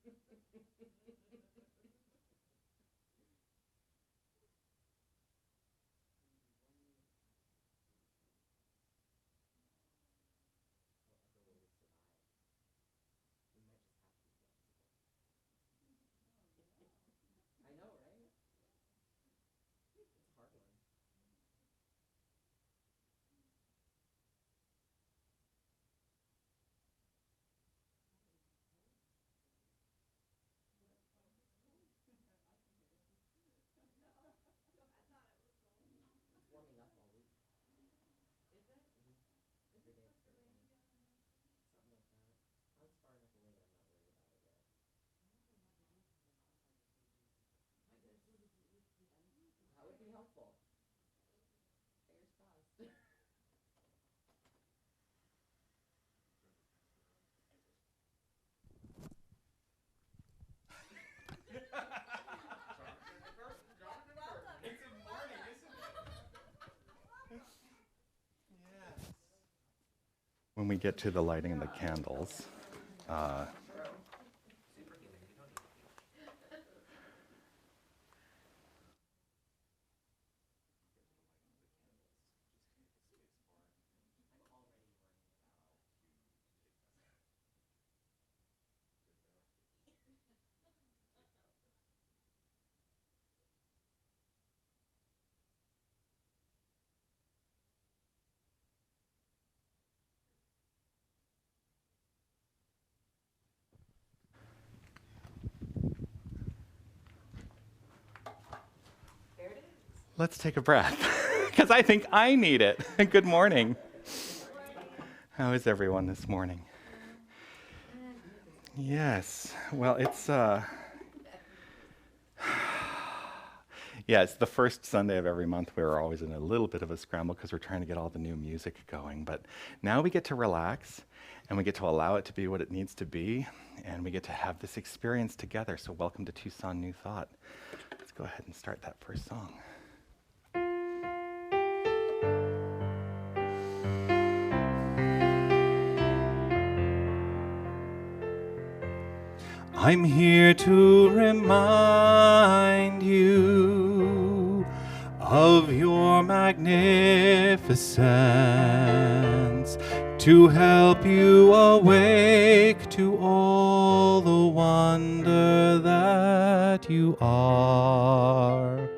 I know, right? It's a hard one. It's warming up all week. Is it? Every day it's starting. Something like that. Oh, it's far enough away that I'm not worried about it yet. That would be helpful. Fingers crossed. It's a morning, isn't it? When we get to the lighting of the candles, let's take a breath, because I think I need it. Good morning. How is everyone this morning? Yes, well, it's yeah, it's the first Sunday of every month. We're always in a little bit of a scramble because we're trying to get all the new music going. But now we get to relax, and we get to allow it to be what it needs to be, and we get to have this experience together. So welcome to Tucson New Thought. Let's go ahead and start that first song. I'm here to remind you of your magnificence, to help you awake to all the wonder that you are.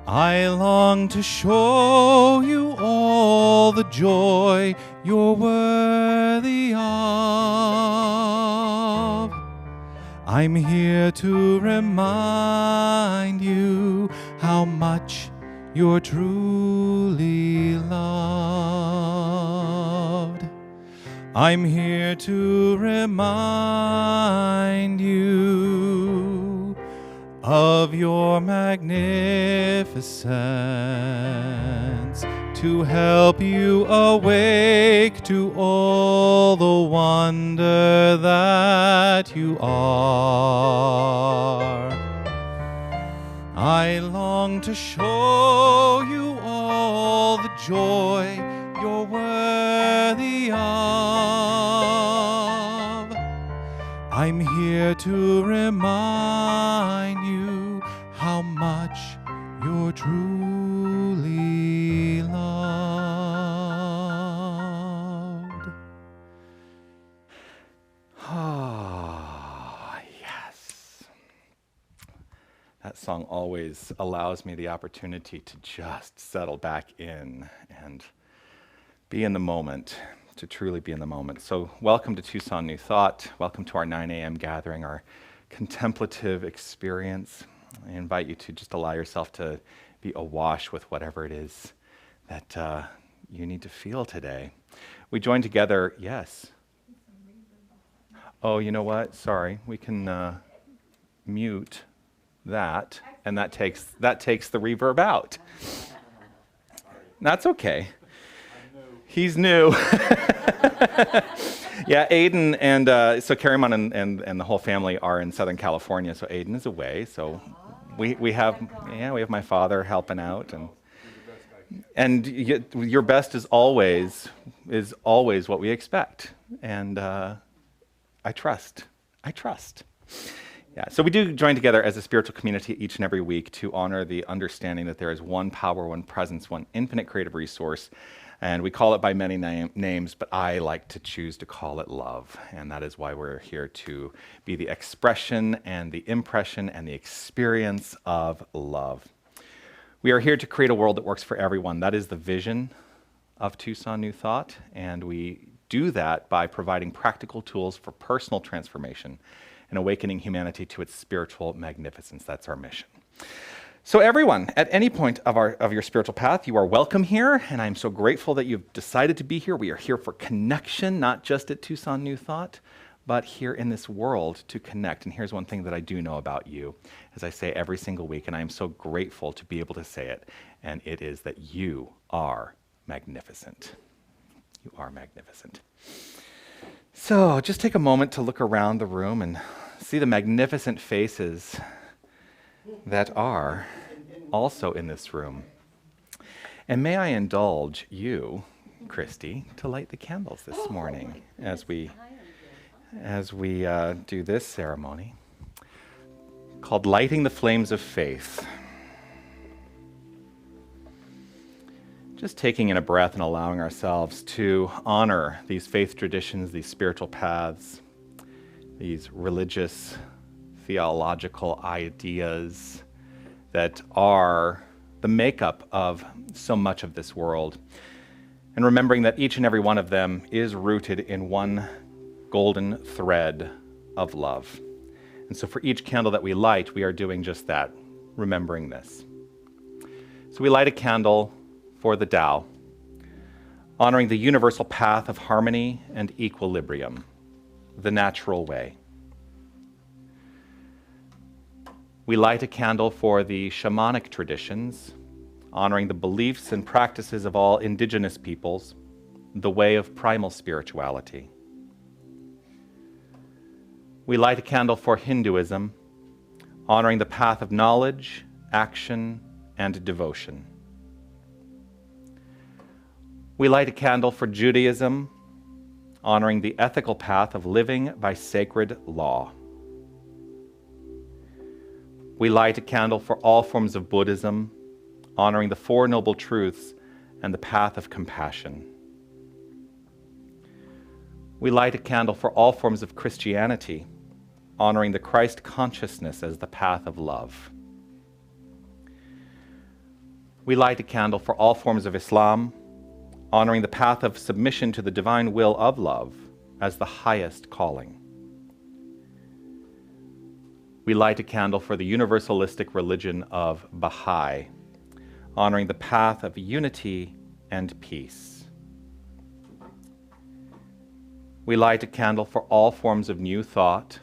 I long to show you all the joy you're worthy of. I'm here to remind you how much you're truly loved. I'm here to remind you of your magnificence, to help you awake to all the wonder that you are. I long to show you all the joy you're worthy of. I'm here to remind you how much you're truly loved. Ah, yes. That song always allows me the opportunity to just settle back in and be in the moment, to truly be in the moment. So welcome to Tucson New Thought. Welcome to our 9 a.m. gathering, our contemplative experience. I invite you to just allow yourself to be awash with whatever it is that you need to feel today. We join together, yes. Oh, you know what? Sorry, we can mute that, and that takes the reverb out. That's okay. He's new. Yeah, Aiden and so Karimon and the whole family are in Southern California, so Aiden is away. So we have my father helping out, and your best is always what we expect, and I trust I trust. Yeah, so we do join together as a spiritual community each and every week to honor the understanding that there is one power, one presence, one infinite creative resource. And we call it by many names, but I like to choose to call it love. And that is why we're here to be the expression and the impression and the experience of love. We are here to create a world that works for everyone. That is the vision of Tucson New Thought. And we do that by providing practical tools for personal transformation and awakening humanity to its spiritual magnificence. That's our mission. So everyone, at any point of your spiritual path, you are welcome here, and I'm so grateful that you've decided to be here. We are here for connection, not just at Tucson New Thought, but here in this world to connect. And here's one thing that I do know about you, as I say every single week, and I am so grateful to be able to say it, and it is that you are magnificent. You are magnificent. So just take a moment to look around the room and see the magnificent faces that are also in this room. And may I indulge you, Christy, to light the candles this morning as we do this ceremony called Lighting the Flames of Faith. Just taking in a breath and allowing ourselves to honor these faith traditions, these spiritual paths, these religious, theological ideas that are the makeup of so much of this world. And remembering that each and every one of them is rooted in one golden thread of love. And so for each candle that we light, we are doing just that, remembering this. So we light a candle for the Tao, honoring the universal path of harmony and equilibrium, the natural way. We light a candle for the shamanic traditions, honoring the beliefs and practices of all indigenous peoples, the way of primal spirituality. We light a candle for Hinduism, honoring the path of knowledge, action, and devotion. We light a candle for Judaism, honoring the ethical path of living by sacred law. We light a candle for all forms of Buddhism, honoring the Four Noble Truths and the path of compassion. We light a candle for all forms of Christianity, honoring the Christ consciousness as the path of love. We light a candle for all forms of Islam, honoring the path of submission to the divine will of love as the highest calling. We light a candle for the universalistic religion of Baha'i, honoring the path of unity and peace. We light a candle for all forms of new thought,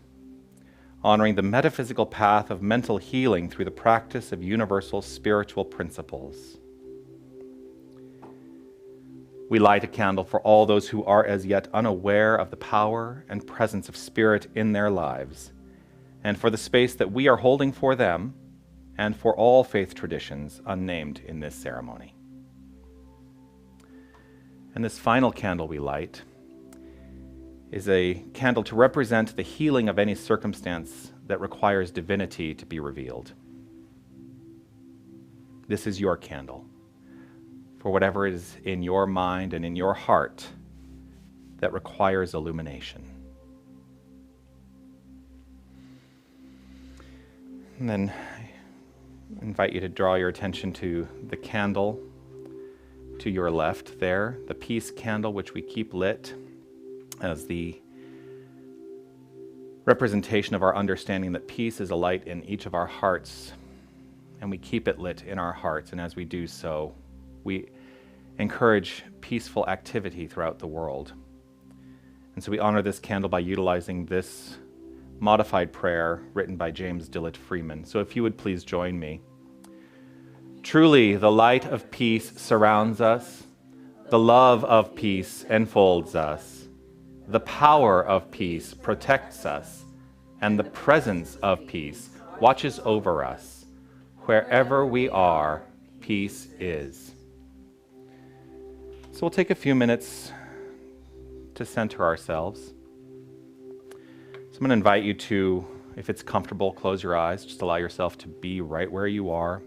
honoring the metaphysical path of mental healing through the practice of universal spiritual principles. We light a candle for all those who are as yet unaware of the power and presence of spirit in their lives, and for the space that we are holding for them, and for all faith traditions unnamed in this ceremony. And this final candle we light is a candle to represent the healing of any circumstance that requires divinity to be revealed. This is your candle for whatever is in your mind and in your heart that requires illumination. And then I invite you to draw your attention to the candle to your left there, the peace candle which we keep lit as the representation of our understanding that peace is a light in each of our hearts, and we keep it lit in our hearts. And as we do so, we encourage peaceful activity throughout the world. And so we honor this candle by utilizing this modified prayer written by James Dillett Freeman. So if you would please join me. Truly, the light of peace surrounds us, the love of peace enfolds us, the power of peace protects us, and the presence of peace watches over us. Wherever we are, peace is. So we'll take a few minutes to center ourselves. So I'm going to invite you to, if it's comfortable, close your eyes. Just allow yourself to be right where you are.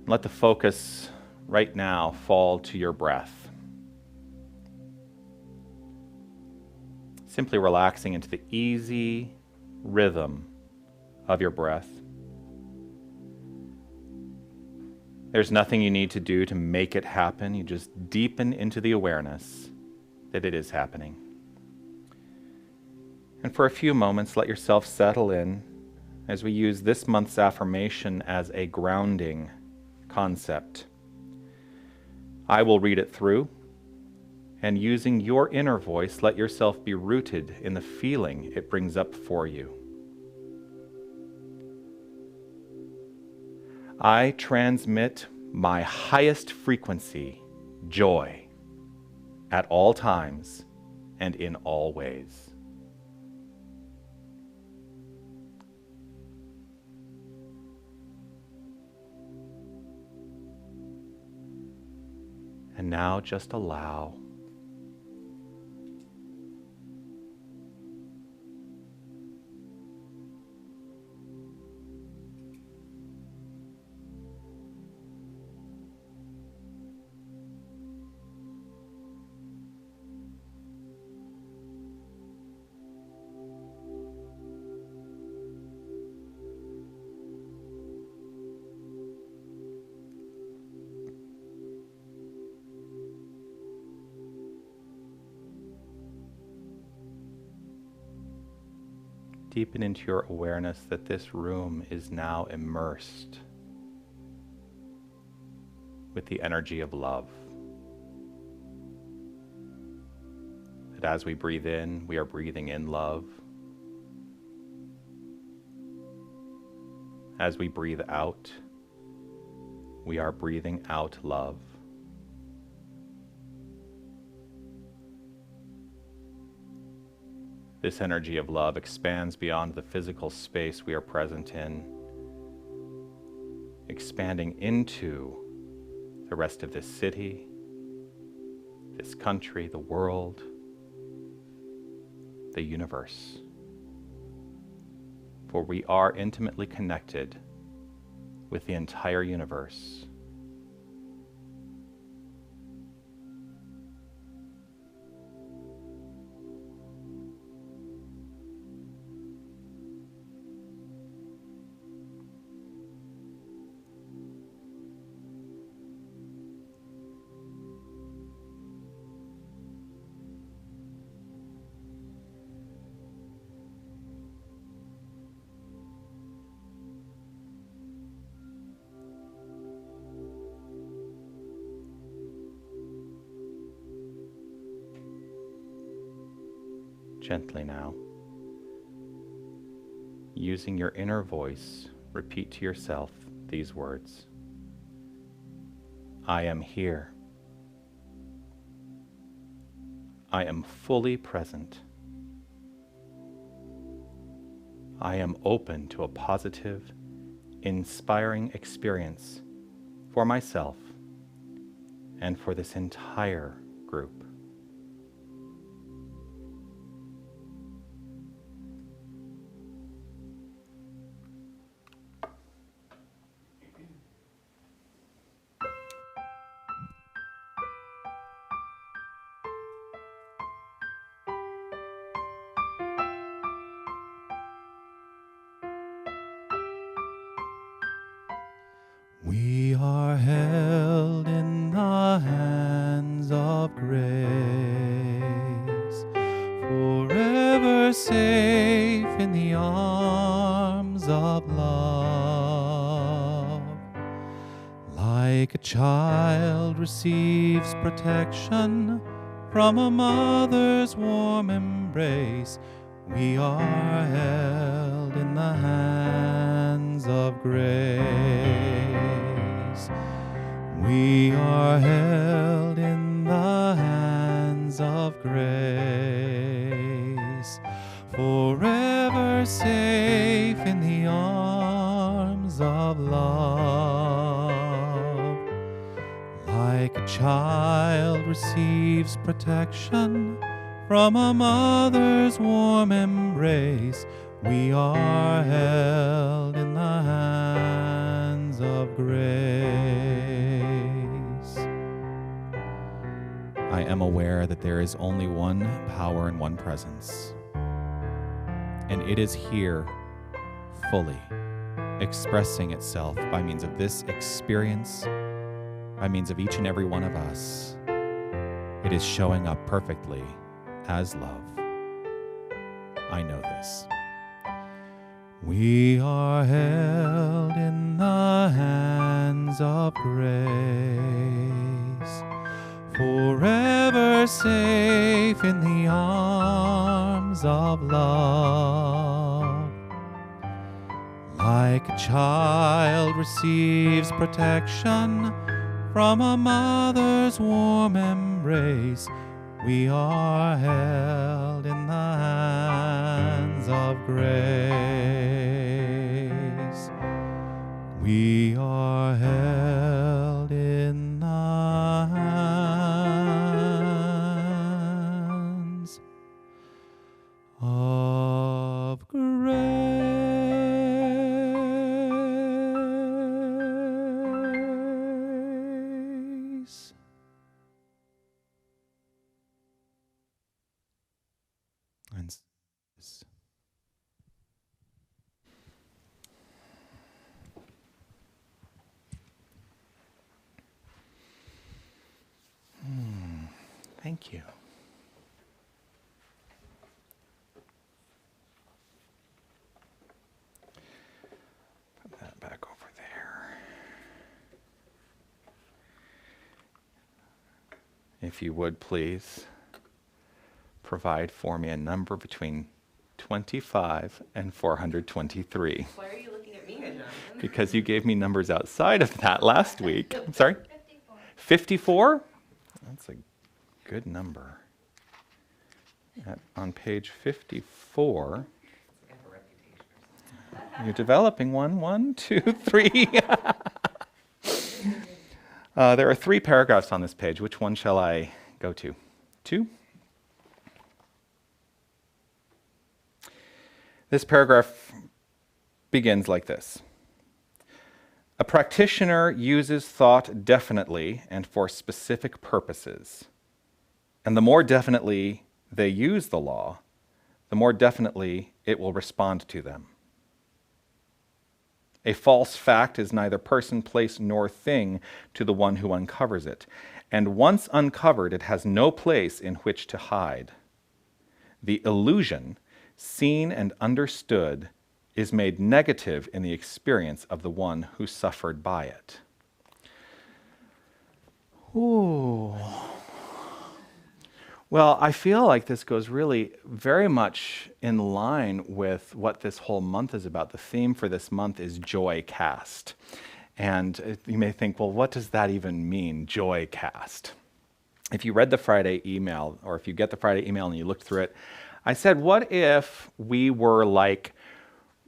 Let the focus right now fall to your breath. Simply relaxing into the easy rhythm of your breath. There's nothing you need to do to make it happen. You just deepen into the awareness that it is happening. And for a few moments, let yourself settle in as we use this month's affirmation as a grounding concept. I will read it through, and using your inner voice, let yourself be rooted in the feeling it brings up for you. I transmit my highest frequency, joy, at all times and in all ways. And now just allow. Deepen into your awareness that this room is now immersed with the energy of love. That as we breathe in, we are breathing in love. As we breathe out, we are breathing out love. This energy of love expands beyond the physical space we are present in, expanding into the rest of this city, this country, the world, the universe. For we are intimately connected with the entire universe. Gently now, using your inner voice, repeat to yourself these words. I am here. I am fully present. I am open to a positive, inspiring experience for myself and for this entire group. We are held in the hands of grace, forever safe in the arms of love. Like a child receives protection from a mother's warm embrace, we are held in the hands of grace. We are held in the hands of grace, forever safe in the arms of love. Like a child receives protection From a mother's warm embrace, we are held in the hands of grace. I am aware that there is only one power and one presence, and it is here fully expressing itself by means of this experience, by means of each and every one of us. It is showing up perfectly as love. I know this. We are held in the hands of grace, forever safe in the arms of love. Like a child receives protection from a mother's warm embrace, we are held in the hands of grace. We are held in the hands of grace. Thank you. Put that back over there. If you would please provide for me a number between 25 and 423. Why are you looking at me, Jonathan? Because you gave me numbers outside of that last week. I'm sorry? 54? That's a good number. On page 54, you're developing one. 1, 2, 3. There are 3 paragraphs on this page. Which one shall I go to? 2? This paragraph begins like this. A practitioner uses thought definitely and for specific purposes. And the more definitely they use the law, the more definitely it will respond to them. A false fact is neither person, place, nor thing to the one who uncovers it. And once uncovered, it has no place in which to hide. The illusion, seen and understood, is made negative in the experience of the one who suffered by it. Ooh. Well, I feel like this goes really very much in line with what this whole month is about. The theme for this month is Joy Cast. And you may think, well, what does that even mean, Joy Cast? If you read the Friday email, or if you get the Friday email and you looked through it, I said, what if we were like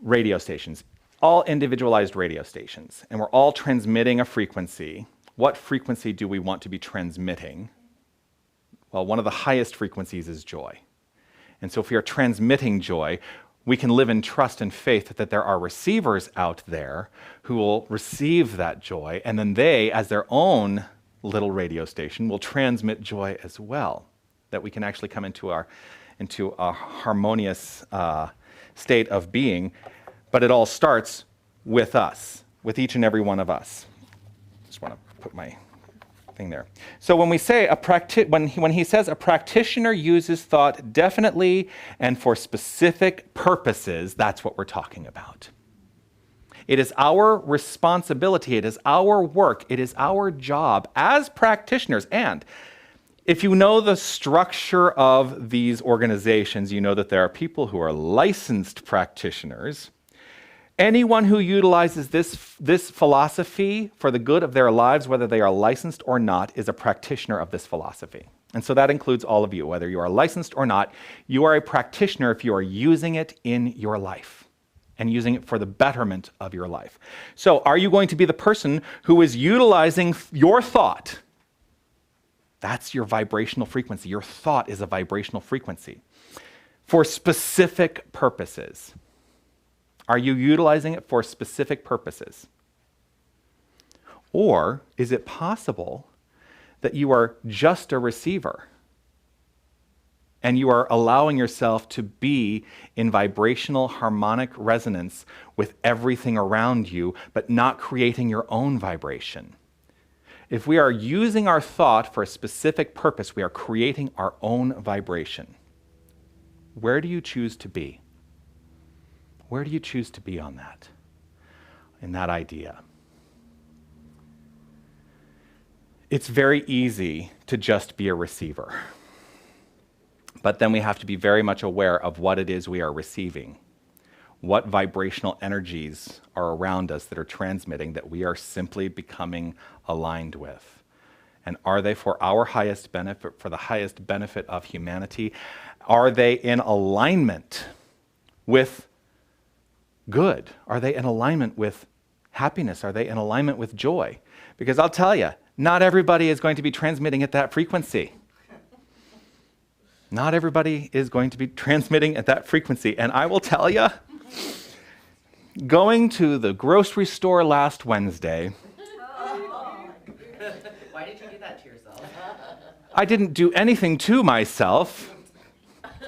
radio stations, all individualized radio stations, and we're all transmitting a frequency? What frequency do we want to be transmitting? Well, one of the highest frequencies is joy. And so if we are transmitting joy, we can live in trust and faith that there are receivers out there who will receive that joy, and then they, as their own little radio station, will transmit joy as well, that we can actually come into a harmonious state of being. But it all starts with us, with each and every one of us. Just want to put my thing there. So when we say when he says a practitioner uses thought definitely and for specific purposes, that's what we're talking about. It is our responsibility, it is our work, it is our job as practitioners. And if you know the structure of these organizations, you know that there are people who are licensed practitioners. Anyone who utilizes this philosophy for the good of their lives, whether they are licensed or not, is a practitioner of this philosophy. And so that includes all of you. Whether you are licensed or not, you are a practitioner if you are using it in your life and using it for the betterment of your life. So are you going to be the person who is utilizing your thought That's your vibrational frequency. Your thought is a vibrational frequency for specific purposes. Are you utilizing it for specific purposes? Or is it possible that you are just a receiver and you are allowing yourself to be in vibrational harmonic resonance with everything around you, but not creating your own vibration? If we are using our thought for a specific purpose, we are creating our own vibration. Where do you choose to be? Where do you choose to be on that? In that idea? It's very easy to just be a receiver. But then we have to be very much aware of what it is we are receiving. What vibrational energies are around us that are transmitting that we are simply becoming aligned with? And are they for our highest benefit, for the highest benefit of humanity? Are they in alignment with good? Are they in alignment with happiness? Are they in alignment with joy? Because I'll tell you, not everybody is going to be transmitting at that frequency. Not everybody is going to be transmitting at that frequency. And I will tell you, going to the grocery store last Wednesday, Why did you do that to yourself? I didn't do anything to myself.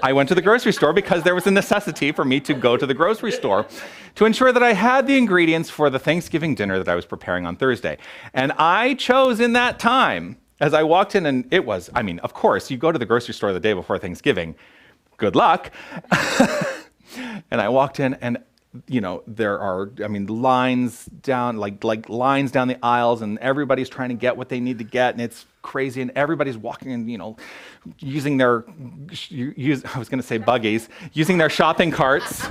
I went to the grocery store because there was a necessity for me to go to the grocery store to ensure that I had the ingredients for the Thanksgiving dinner that I was preparing on Thursday. And I chose in that time, as I walked in, and it was, of course, you go to the grocery store the day before Thanksgiving, good luck. And I walked in, and there are, lines down, like lines down the aisles, and everybody's trying to get what they need to get, and it's crazy, and everybody's walking and, using their, I was going to say buggies, using their shopping carts,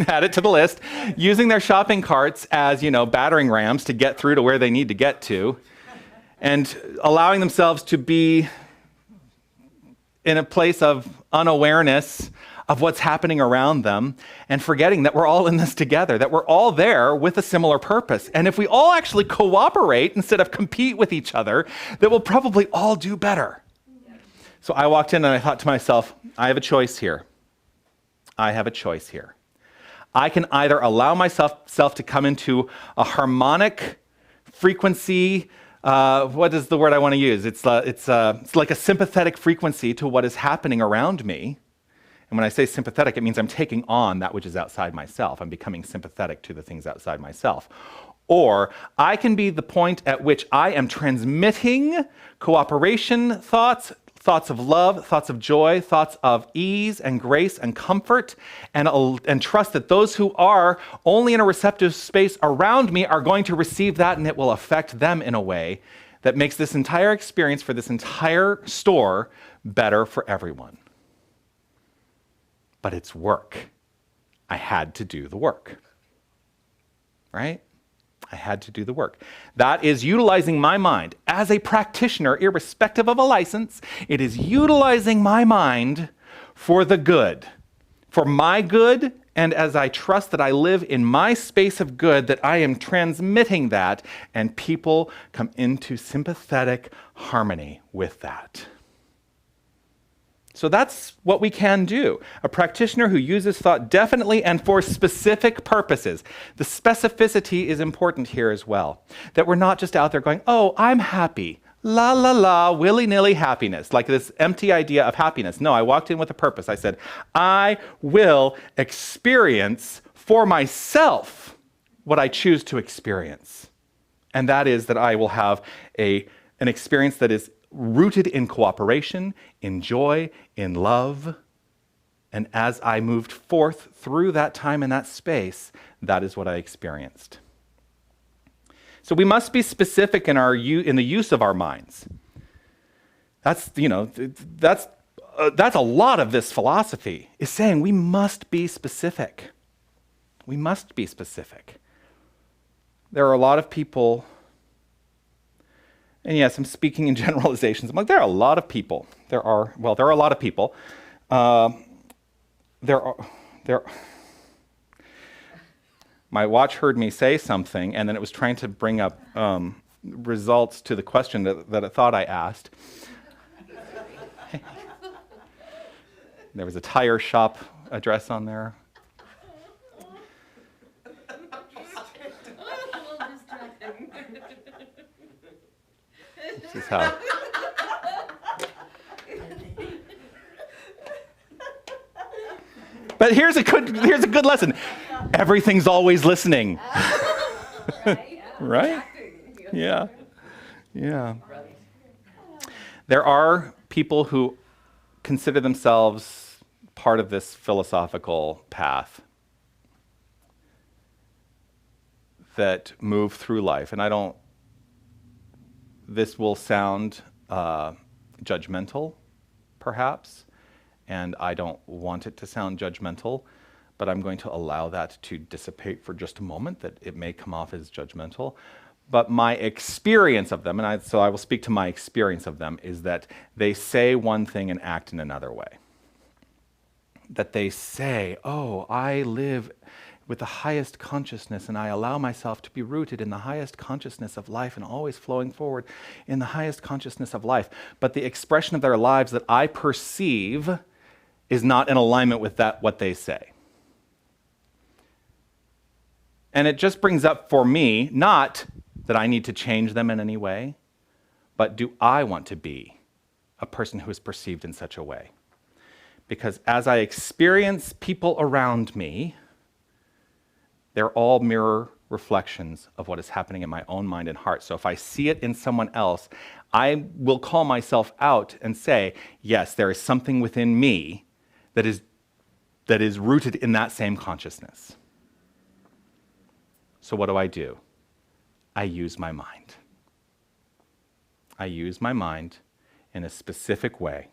add it to the list, using their shopping carts as, battering rams to get through to where they need to get to, and allowing themselves to be in a place of unawareness of what's happening around them, and forgetting that we're all in this together, that we're all there with a similar purpose. And if we all actually cooperate instead of compete with each other, that we'll probably all do better. Yeah. So I walked in and I thought to myself, I have a choice here. I have a choice here. I can either allow myself to come into a harmonic frequency. What is the word I want to use? It's like a sympathetic frequency to what is happening around me. And when I say sympathetic, it means I'm taking on that which is outside myself. I'm becoming sympathetic to the things outside myself. Or I can be the point at which I am transmitting cooperation thoughts, thoughts of love, thoughts of joy, thoughts of ease and grace and comfort, and trust that those who are only in a receptive space around me are going to receive that, and it will affect them in a way that makes this entire experience for this entire store better for everyone. But it's work. I had to do the work. Right? I had to do the work. That is utilizing my mind as a practitioner, irrespective of a license. It is utilizing my mind for the good, for my good, and as I trust that I live in my space of good, that I am transmitting that, and people come into sympathetic harmony with that. So that's what we can do. A practitioner who uses thought definitely and for specific purposes. The specificity is important here as well. That we're not just out there going, oh, I'm happy. La, la, la, willy-nilly happiness. Like this empty idea of happiness. No, I walked in with a purpose. I said, I will experience for myself what I choose to experience. And that is that I will have an experience that is rooted in cooperation, in joy, in love. And as I moved forth through that time and that space, that is what I experienced. So we must be specific in the use of our minds. That's a lot of this philosophy, is saying we must be specific. We must be specific. There are a lot of people. And yes, I'm speaking in generalizations. I'm like, there are a lot of people. There are a lot of people. My watch heard me say something, and then it was trying to bring up results to the question that it thought I asked. There was a tire shop address on there. This is how. But here's a good lesson. Everything's always listening. Right? Yeah. Yeah. There are people who consider themselves part of this philosophical path that move through life. And this will sound judgmental, perhaps, and I don't want it to sound judgmental, but I'm going to allow that to dissipate for just a moment, that it may come off as judgmental. But my experience of them, so I will speak to my experience of them, is that they say one thing and act in another way. That they say, oh, I live with the highest consciousness and I allow myself to be rooted in the highest consciousness of life and always flowing forward in the highest consciousness of life. But the expression of their lives that I perceive is not in alignment with what they say. And it just brings up for me, not that I need to change them in any way, but do I want to be a person who is perceived in such a way? Because as I experience people around me, they're all mirror reflections of what is happening in my own mind and heart. So if I see it in someone else, I will call myself out and say, yes, there is something within me that is rooted in that same consciousness. So what do? I use my mind. I use my mind in a specific way.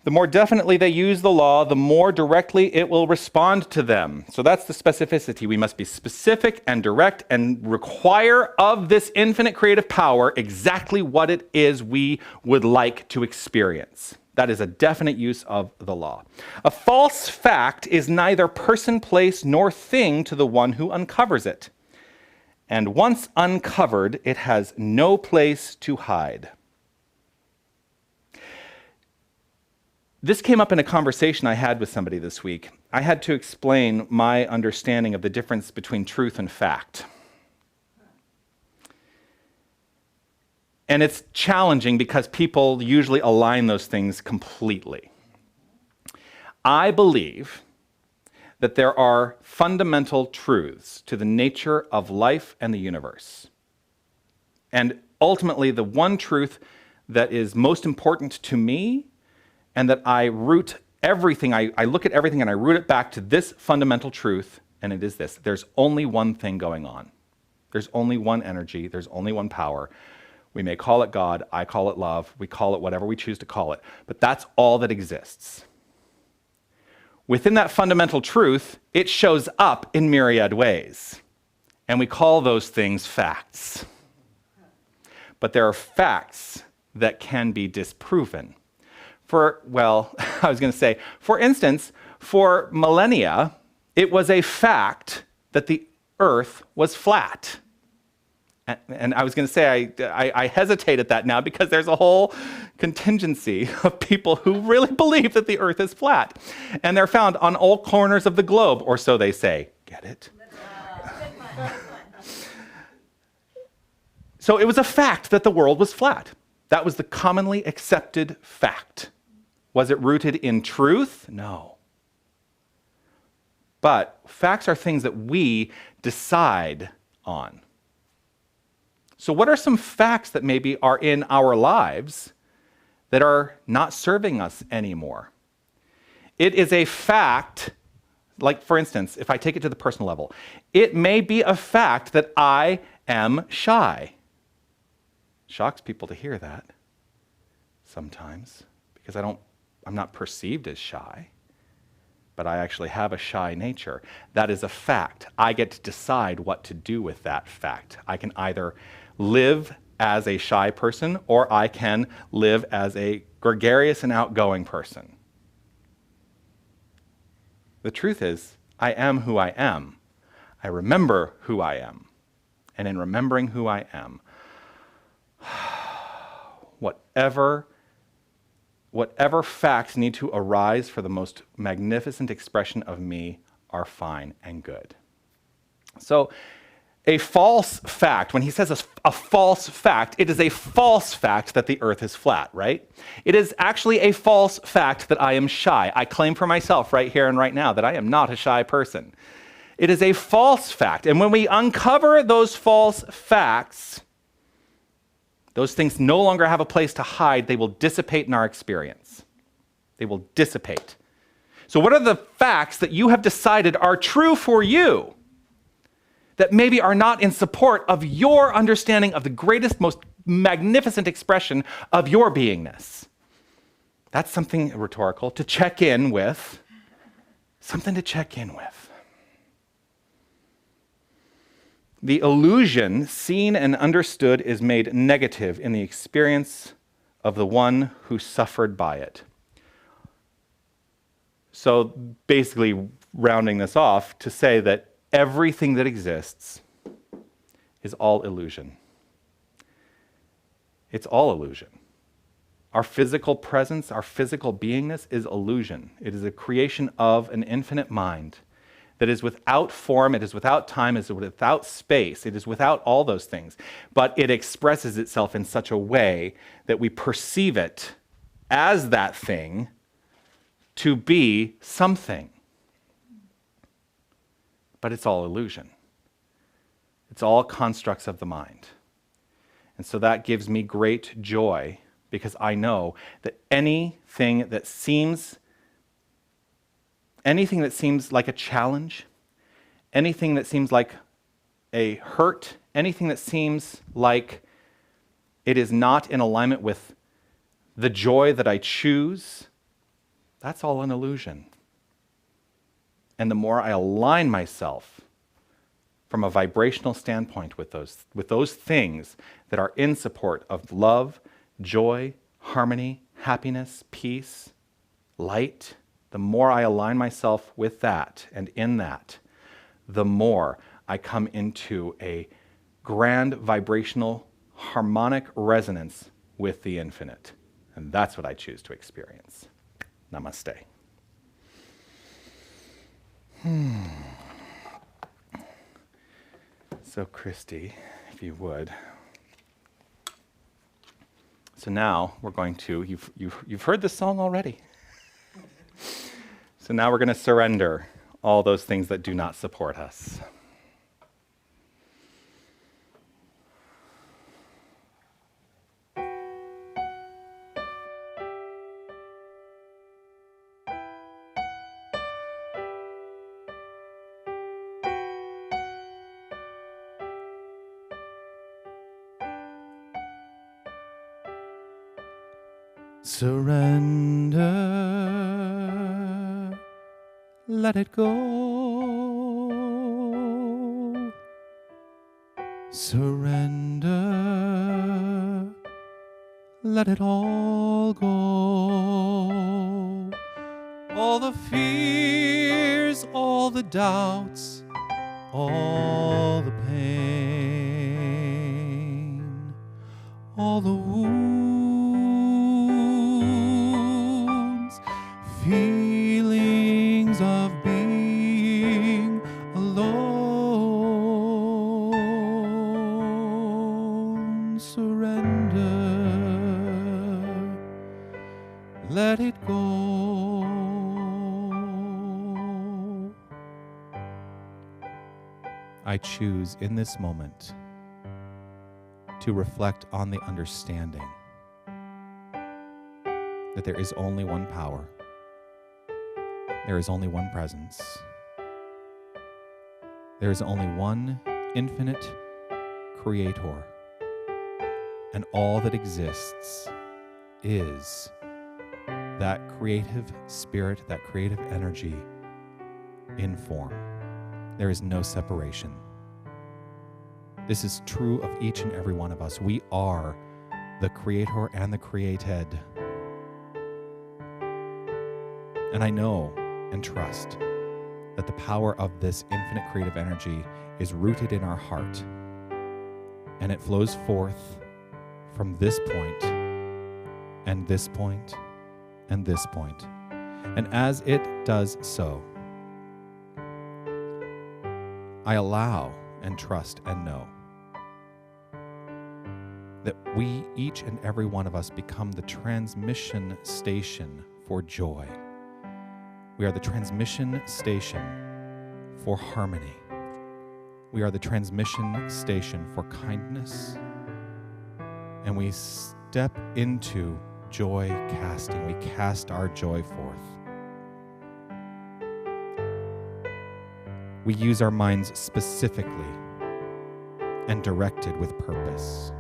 The more definitely they use the law, the more directly it will respond to them. So that's the specificity. We must be specific and direct and require of this infinite creative power exactly what it is we would like to experience. That is a definite use of the law. A false fact is neither person, place, nor thing to the one who uncovers it. And once uncovered, it has no place to hide. This came up in a conversation I had with somebody this week. I had to explain my understanding of the difference between truth and fact. And it's challenging because people usually align those things completely. I believe that there are fundamental truths to the nature of life and the universe. And ultimately, the one truth that is most important to me and that I root everything, I look at everything and I root it back to this fundamental truth, and it is this: there's only one thing going on. There's only one energy, there's only one power. We may call it God, I call it love, we call it whatever we choose to call it, but that's all that exists. Within that fundamental truth, it shows up in myriad ways, and we call those things facts. But there are facts that can be disproven. For instance, for millennia, it was a fact that the earth was flat. And I was going to say, I hesitate at that now because there's a whole contingency of people who really believe that the earth is flat. And they're found on all corners of the globe, or so they say. Get it? So it was a fact that the world was flat. That was the commonly accepted fact. Was it rooted in truth? No. But facts are things that we decide on. So what are some facts that maybe are in our lives that are not serving us anymore? It is a fact, like for instance, if I take it to the personal level, it may be a fact that I am shy. Shocks people to hear that sometimes because I'm not perceived as shy, but I actually have a shy nature. That is a fact. I get to decide what to do with that fact. I can either live as a shy person or I can live as a gregarious and outgoing person. The truth is, I am who I am. I remember who I am. And in remembering who I am, whatever facts need to arise for the most magnificent expression of me are fine and good. So a false fact, when he says a false fact, it is a false fact that the earth is flat, right? It is actually a false fact that I am shy. I claim for myself right here and right now that I am not a shy person. It is a false fact. And when we uncover those false facts, those things no longer have a place to hide. They will dissipate in our experience. They will dissipate. So what are the facts that you have decided are true for you that maybe are not in support of your understanding of the greatest, most magnificent expression of your beingness? That's something rhetorical to check in with. Something to check in with. The illusion seen and understood is made negative in the experience of the one who suffered by it. So basically rounding this off to say that everything that exists is all illusion. It's all illusion. Our physical presence, our physical beingness is illusion. It is a creation of an infinite mind that is without form, it is without time, it is without space, it is without all those things. But it expresses itself in such a way that we perceive it as that thing to be something. But it's all illusion. It's all constructs of the mind. And so that gives me great joy because I know that anything that seems like a challenge, anything that seems like a hurt, anything that seems like it is not in alignment with the joy that I choose, that's all an illusion. And the more I align myself from a vibrational standpoint with those things that are in support of love, joy, harmony, happiness, peace, light, the more I align myself with that and in that, the more I come into a grand vibrational harmonic resonance with the infinite. And that's what I choose to experience. Namaste. So Christy, if you would. So now we're going to, you've heard this song already. So now we're going to surrender all those things that do not support us. Surrender, let it go. Surrender, let it all go. All the fears, all the doubts, all the pain, all the wounds, feelings of being alone. Surrender, let it go. I choose in this moment to reflect on the understanding that there is only one power, there is only one presence, there is only one infinite creator, and all that exists is that creative spirit, that creative energy in form. There is no separation. This is true of each and every one of us. We are the creator and the created. And I know and trust that the power of this infinite creative energy is rooted in our heart. And it flows forth from this point and this point, and this point. And as it does so, I allow and trust and know that we, each and every one of us, become the transmission station for joy. We are the transmission station for harmony. We are the transmission station for kindness. And we step into joy casting. We cast our joy forth. We use our minds specifically and directed with purpose.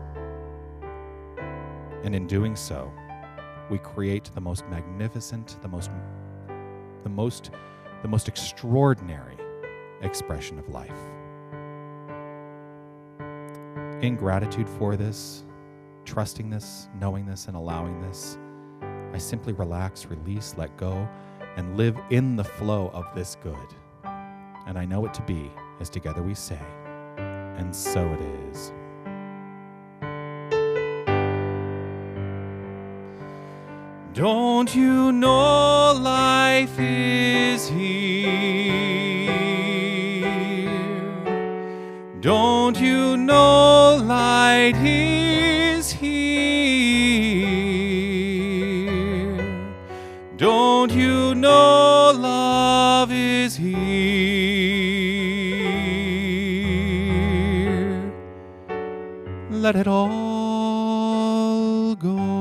And in doing so, we create the most magnificent, the most extraordinary expression of life. In gratitude for this, trusting this, knowing this, and allowing this, I simply relax, release, let go, and live in the flow of this good. And I know it to be, as together we say, and so it is. Don't you know life is here? Don't you know light is here? Don't you know love is here? Let it all go.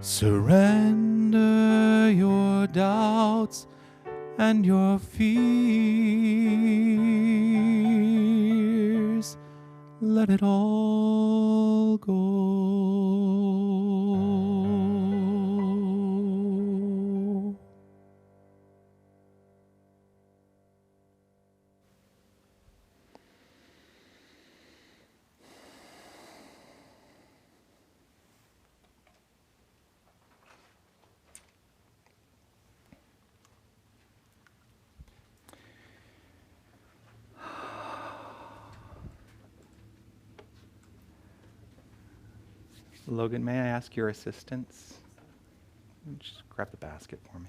Surrender your doubts and your fears. Let it all go. Logan, may I ask your assistance? Just grab the basket for me.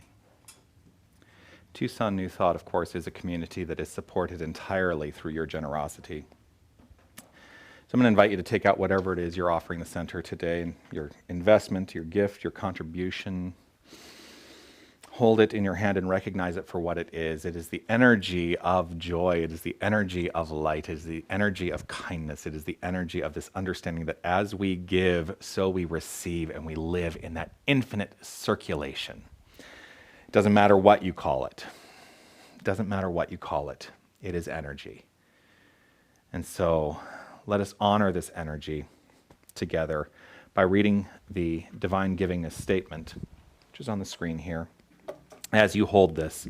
Tucson New Thought, of course, is a community that is supported entirely through your generosity. So I'm going to invite you to take out whatever it is you're offering the center today, your investment, your gift, your contribution. Hold it in your hand and recognize it for what it is. It is the energy of joy. It is the energy of light. It is the energy of kindness. It is the energy of this understanding that as we give, so we receive, and we live in that infinite circulation. It doesn't matter what you call it. It doesn't matter what you call it. It is energy. And so let us honor this energy together by reading the Divine Givingness Statement, which is on the screen here, as you hold this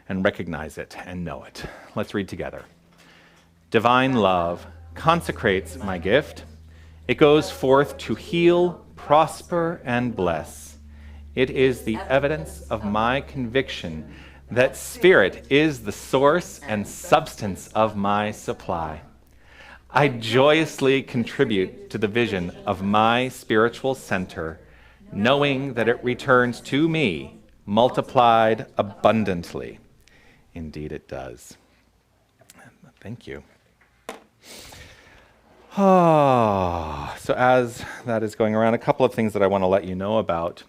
and recognize it and know it. Let's read together. Divine love consecrates my gift. It goes forth to heal, prosper, and bless. It is the evidence of my conviction that Spirit is the source and substance of my supply. I joyously contribute to the vision of my spiritual center, knowing that it returns to me multiplied abundantly. Indeed it does. Thank you. So as that is going around, a couple of things that I want to let you know about.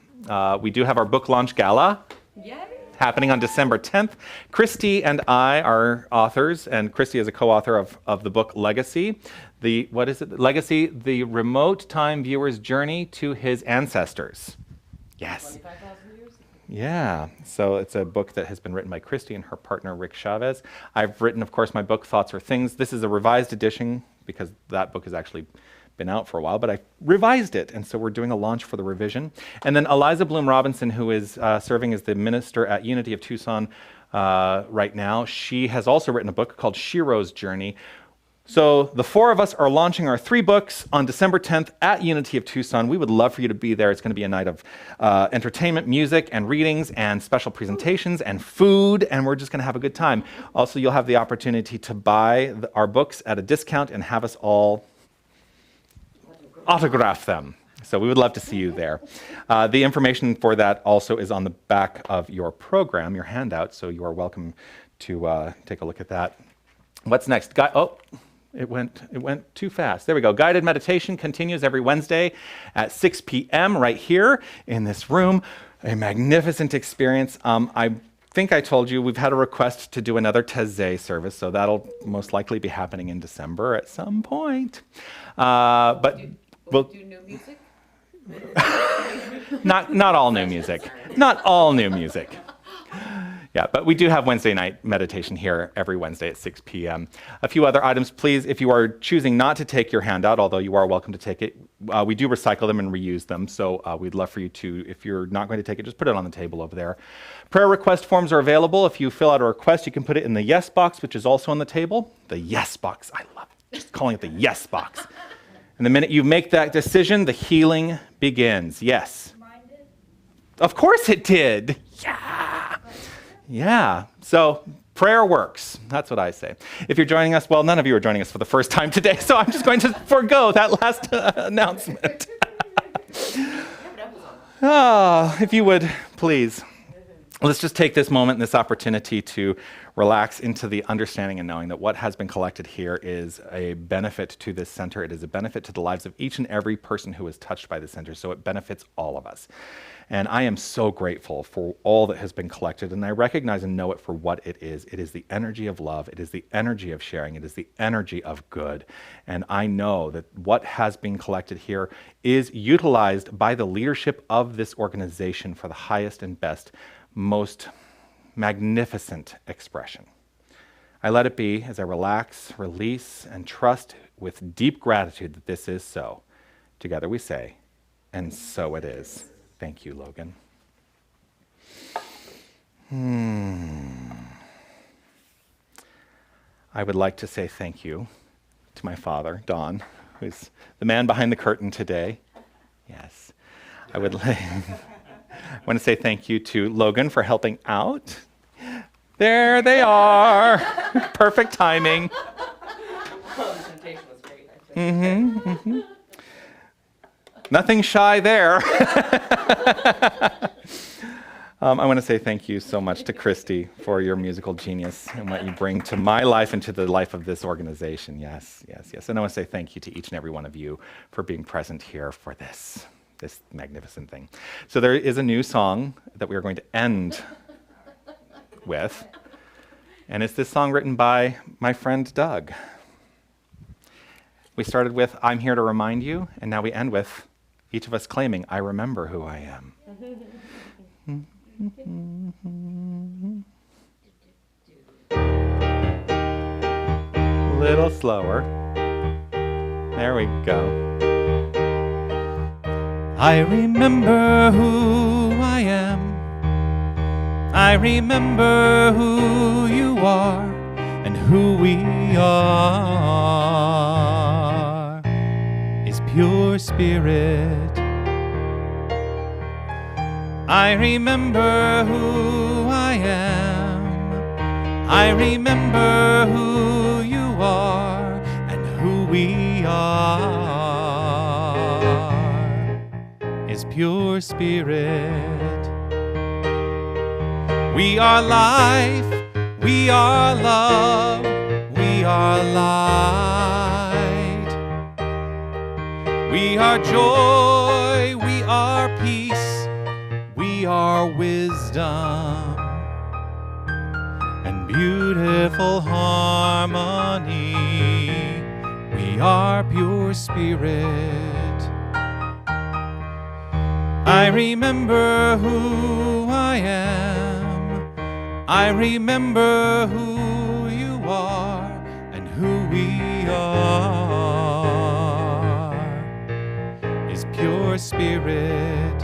We do have our book launch gala. Yay. Happening on December 10th. Christy and I are authors, and Christy is a co-author of the book Legacy. What is it? Legacy, the remote time viewer's journey to his ancestors. Yes. 25,000 years? Yeah. So it's a book that has been written by Christy and her partner, Rick Chavez. I've written, of course, my book, Thoughts Are Things. This is a revised edition because that book has actually been out for a while, but I revised it, and so we're doing a launch for the revision. And then Eliza Bloom Robinson, who is serving as the minister at Unity of Tucson right now, she has also written a book called Shiro's Journey. So the four of us are launching our 3 books on December 10th at Unity of Tucson. We would love for you to be there. It's going to be a night of entertainment, music, and readings, and special presentations, and food, and we're just going to have a good time. Also, you'll have the opportunity to buy our books at a discount and have us all autograph them. So we would love to see you there. The information for that also is on the back of your program, your handout, so you are welcome to take a look at that. What's next? It went too fast. There we go. Guided meditation continues every Wednesday at 6 p.m. right here in this room. A magnificent experience. I think I told you we've had a request to do another Taizé service, so that'll most likely be happening in December at some point. But we'll do new music? not all new music. Not all new music. Yeah, but we do have Wednesday night meditation here every Wednesday at 6 p.m. A few other items, please. If you are choosing not to take your handout, although you are welcome to take it, we do recycle them and reuse them. So we'd love for you to, if you're not going to take it, just put it on the table over there. Prayer request forms are available. If you fill out a request, you can put it in the yes box, which is also on the table. The yes box. I love it. Just calling it the yes box. And the minute you make that decision, the healing begins. Yes. Mine did. Of course it did. Yeah. Yeah. So prayer works. That's what I say. If you're joining us, well, none of you are joining us for the first time today, so I'm just going to forego that last announcement. If you would, please. Let's just take this moment and this opportunity to relax into the understanding and knowing that what has been collected here is a benefit to this center. It is a benefit to the lives of each and every person who is touched by the center, so it benefits all of us. And I am so grateful for all that has been collected, and I recognize and know it for what it is. It is the energy of love. It is the energy of sharing. It is the energy of good. And I know that what has been collected here is utilized by the leadership of this organization for the highest and best, most magnificent expression. I let it be as I relax, release, and trust with deep gratitude that this is so. Together we say, and so it is. Thank you, Logan. I would like to say thank you to my father, Don, who's the man behind the curtain today. Yes. I want to say thank you to Logan for helping out. There they are. Perfect timing. The presentation was great, I think. Nothing shy there. I want to say thank you so much to Christy for your musical genius and what you bring to my life and to the life of this organization. Yes, yes, yes. And I want to say thank you to each and every one of you for being present here for this magnificent thing. So there is a new song that we are going to end with, and it's this song written by my friend Doug. We started with I'm Here to Remind You, and now we end with each of us claiming, I remember who I am. A little slower. There we go. I remember who I am. I remember who you are and who we are is pure spirit. I remember who I am. I remember who you are and who we are is pure spirit. We are life, we are love, we are light. We are joy, we are peace, we are wisdom and beautiful harmony. We are pure spirit. I remember who I am. I remember who you are and who we are is pure spirit.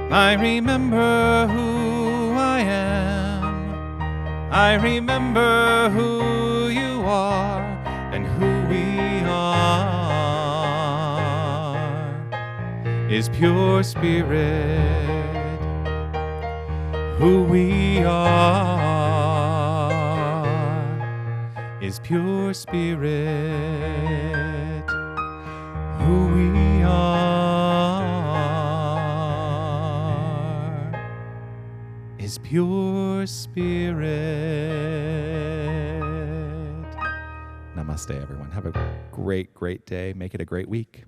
I remember who I am. I remember who you are and who we are is pure spirit. Who we are is pure spirit. Who we are is pure spirit. Namaste, everyone. Have a great, great day. Make it a great week.